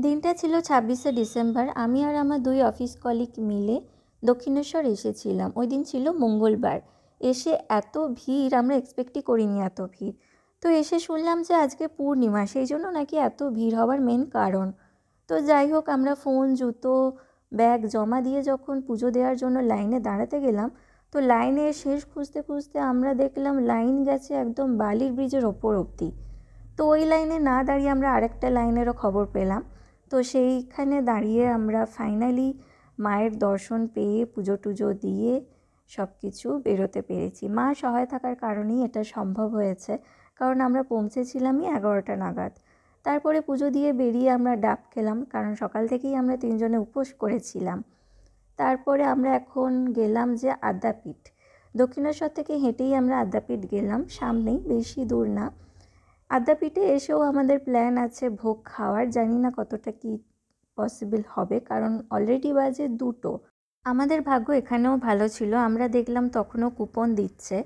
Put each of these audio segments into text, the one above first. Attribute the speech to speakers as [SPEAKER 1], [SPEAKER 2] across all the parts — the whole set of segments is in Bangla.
[SPEAKER 1] দিনটা ছিল ২৬শে ডিসেম্বর। আমি আর আমার ২ অফিস কলিগ মিলে দক্ষিণেশ্বর এসেছিলাম। ওই দিন ছিল মঙ্গলবার। এসে এত ভিড়, আমরা এক্সপেক্টই করিনি এত ভিড়। তো এসে শুনলাম যে আজকে পূর্ণিমা, সেই জন্য নাকি এত ভিড় হওয়ার মেন কারণ। তো যাই হোক, আমরা ফোন, জুতো, ব্যাগ জমা দিয়ে যখন পুজো দেওয়ার জন্য লাইনে দাঁড়াতে গেলাম, তো লাইনের শেষ খুঁজতে খুঁজতে আমরা দেখলাম লাইন গেছে একদম বালির ব্রিজের ওপর অবধি। তো ওই লাইনে না দাঁড়িয়ে আমরা আরেকটা লাইনেরও খবর পেলাম। তো সেইখানে দাঁড়িয়ে আমরা ফাইনালি মায়ের দর্শন পেয়ে পুজো টুজো দিয়ে সব কিছু বেরোতে পেরেছি। মা সহায় থাকার কারণেই এটা সম্ভব হয়েছে, কারণ আমরা পৌঁছেছিলামই 11টা নাগাদ। তারপরে পুজো দিয়ে বেরিয়ে আমরা ডাব খেলাম, কারণ সকাল থেকেই আমরা 3 জনে উপোস করেছিলাম। তারপরে আমরা এখন গেলাম যে আদ্যাপীঠ। দক্ষিণেশ্বর থেকে হেঁটেই আমরা আদ্যাপীঠ গেলাম, সামনেই, বেশি দূর না। আদ্যাপীঠে এসেও আমাদের প্ল্যান আছে ভোগ খাওয়ার। জানি না কতটা কি পসিবল হবে, কারণ অলরেডি বাজে 2টো। আমাদের ভাগ্য এখানেও ভালো ছিল, আমরা দেখলাম তখনও কুপন দিচ্ছে।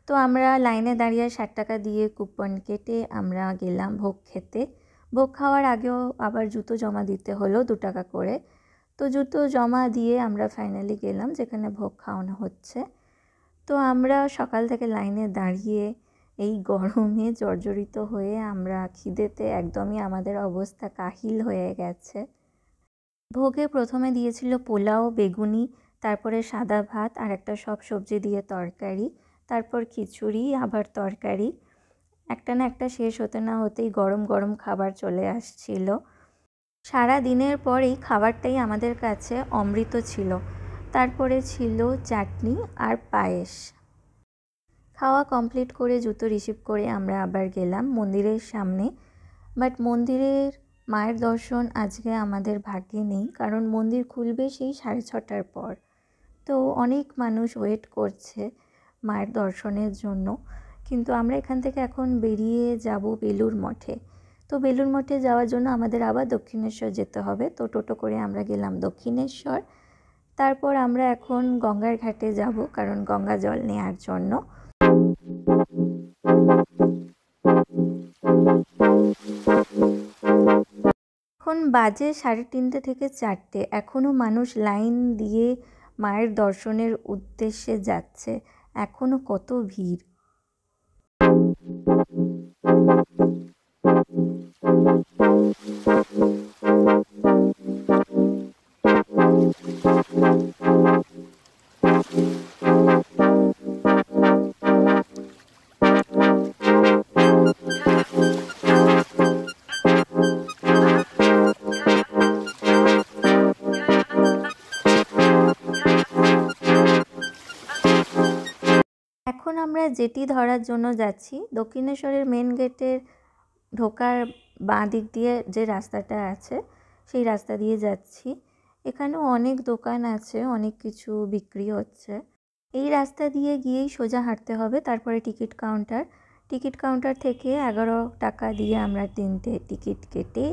[SPEAKER 1] তো আমরা লাইনে দাঁড়িয়ে 60 টাকা দিয়ে কুপন কেটে আমরা গেলাম ভোগ খেতে। ভোগ খাওয়ার আগেও আবার জুতো জমা দিতে হলো 2 টাকা করে। তো জুতো জমা দিয়ে আমরা ফাইনালি গেলাম যেখানে ভোগ খাওয়ানো হচ্ছে। তো আমরা সকাল থেকে লাইনে দাঁড়িয়ে এই গরমে জর্জরিত হয়ে আমরা খিদেতে একদমই আমাদের অবস্থা কাহিল হয়ে গেছে। ভোগে প্রথমে দিয়েছিল পোলাও, বেগুনি, তারপরে সাদা ভাত আর একটা সব সবজি দিয়ে তরকারি, তারপর খিচুড়ি, আবার তরকারি। একটা না একটা শেষ হতে না হতেই গরম গরম খাবার চলে আসছিল। সারা দিনের পর এই খাবারটাই আমাদের কাছে অমৃত ছিল। তারপরে ছিল চাটনি আর পায়েস। খাওয়া কমপ্লিট করে জুতো রিসিভ করে আমরা আবার গেলাম মন্দিরের সামনে। বাট মন্দিরের মায়ের দর্শন আজকে আমাদের ভাগ্যে নেই, কারণ মন্দির খুলবে সেই 6:30টার পর। তো অনেক মানুষ ওয়েট করছে মায়ের দর্শনের জন্য। কিন্তু আমরা এখান থেকে এখন বেরিয়ে যাব বেলুড় মঠে। তো বেলুড় মঠে যাওয়ার জন্য আমাদের আবার দক্ষিণেশ্বর যেতে হবে। তো টোটো করে আমরা গেলাম দক্ষিণেশ্বর। তারপর আমরা এখন গঙ্গার ঘাটে যাব, কারণ গঙ্গা জল নেওয়ার জন্য। এখন বাজে 3:30 থেকে 4টে। এখনও মানুষ লাইন দিয়ে মায়ের দর্শনের উদ্দেশ্যে যাচ্ছে। এখনও কত ভিড়। এখন আমরা জেটি ধরার জন্য যাচ্ছি। দক্ষিণেশ্বরের মেন গেটের ঢোকার বাঁ দিক দিয়ে যে রাস্তাটা আছে সেই রাস্তা দিয়ে যাচ্ছি। এখানেও অনেক দোকান আছে, অনেক কিছু বিক্রি হচ্ছে। এই রাস্তা দিয়ে গিয়েই সোজা হাঁটতে হবে, তারপরে টিকিট কাউন্টার থেকে 11 টাকা দিয়ে আমরা 3টে টিকিট কেটে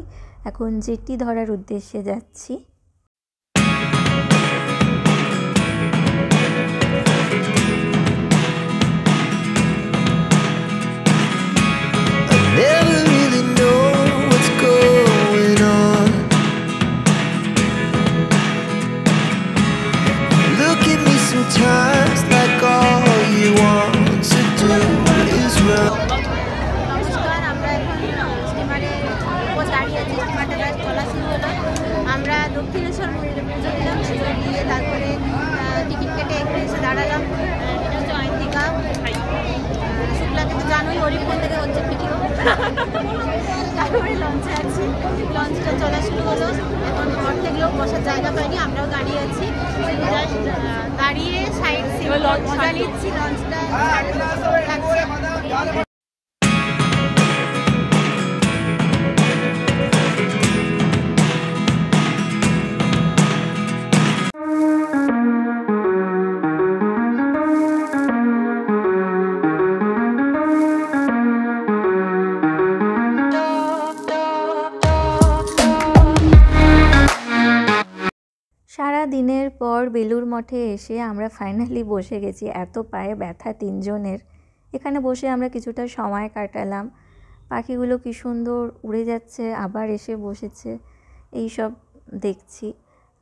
[SPEAKER 1] এখন জেটি ধরার উদ্দেশ্যে যাচ্ছি।
[SPEAKER 2] Never really know what's going on. Look at me sometimes like all you want to do is run.
[SPEAKER 3] নমস্কার, আমরা এখন স্টিমারের উপর দাঁড়িয়ে আছি। স্টিমারটা প্রায় চলা শুরু হলো। আমরা দক্ষিণেশ্বর মন্দিরে পুজো দিলাম, পুজো দিয়ে তারপরে টিকিট কেটে এখানে এসে দাঁড়ালাম। এটা হচ্ছে অয়ন্তিকা শুক্লাকে তো জানোই, হরিপুর থেকে হচ্ছে ভিডিও। তারপরে লঞ্চে আছি, লঞ্চটা চলা শুরু হলো। এখন অর্ধেক লোক বসার জায়গা পাইনি, আমরাও দাঁড়িয়ে আছি। দাঁড়িয়ে সাইড সিন মজা নিচ্ছি। লঞ্চটা লাগছে।
[SPEAKER 1] সারা দিনের পর বেলুড় মঠে এসে আমরা ফাইনালি বসে গেছি। এত পায়ে ব্যথা 3 জনের। এখানে বসে আমরা কিছুটা সময় কাটালাম। পাখিগুলো কি সুন্দর উড়ে যাচ্ছে, আবার এসে বসেছে। এই সব দেখছি।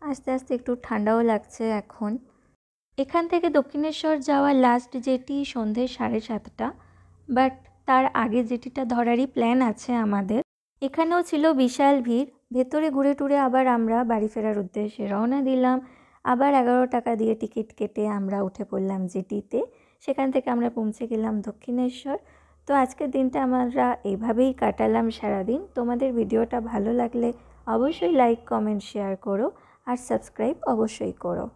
[SPEAKER 1] আস্তে আস্তে একটু ঠান্ডাও লাগছে এখন। এখান থেকে দক্ষিণেশ্বর যাওয়া লাস্ট জেটি সন্ধ্যে 7:30, বাট তার আগে জেটিটা ধরারই প্ল্যান আছে আমাদের। এখানেও ছিল বিশাল ভিড়। ভেতরে ঘুরে টুরে আবার আমরা বাড়ি ফেরার উদ্দেশ্যে রওনা দিলাম। আবার 11 টাকা দিয়ে টিকিট কেটে আমরা উঠে পড়লাম জেটিতে। সেখান থেকে আমরা পৌঁছে গেলাম দক্ষিণেশ্বর। তো আজকের দিনটা আমরা এইভাবেই কাটালাম সারাদিন। তোমাদের ভিডিওটা ভালো লাগলে অবশ্যই লাইক, কমেন্ট, শেয়ার করো আর সাবস্ক্রাইব অবশ্যই করো।